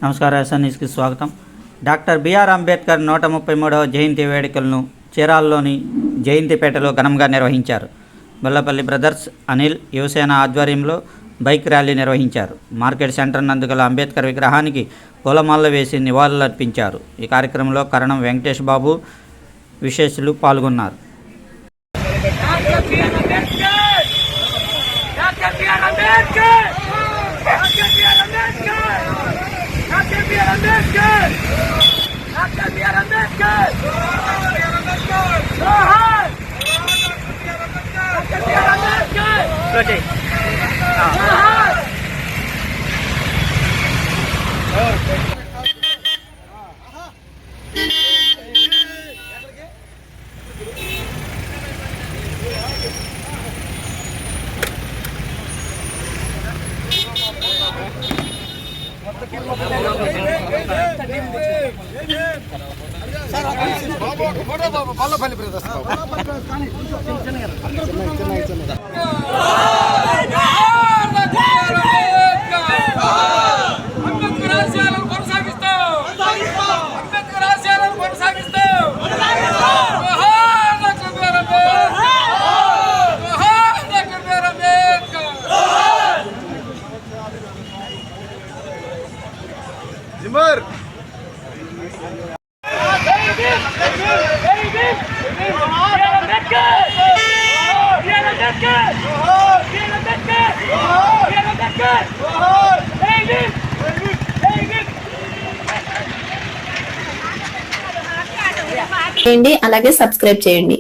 నమస్కారం, ఎస్ఎన్ఎస్కి స్వాగతం. Doctor BR Ambedkar 133వ జయంతి వేడుకలను చీరాల్లోని జయంతిపేటలో ఘనంగా నిర్వహించారు. బొల్లపల్లి బ్రదర్స్, అనిల్, యువసేన ఆధ్వర్యంలో బైక్ ర్యాలీ నిర్వహించారు. మార్కెట్ సెంటర్ నందు గల అంబేద్కర్ విగ్రహానికి పూలమాలలు వేసి నివాళులర్పించారు. ఈ కార్యక్రమంలో కరణం వెంకటేష్ బాబు, విశేషులు పాల్గొన్నారు. బొల్లపల్లి బ్రదర్స్ జిమర్ చేయండి, అలాగే సబ్స్క్రైబ్ చేయండి.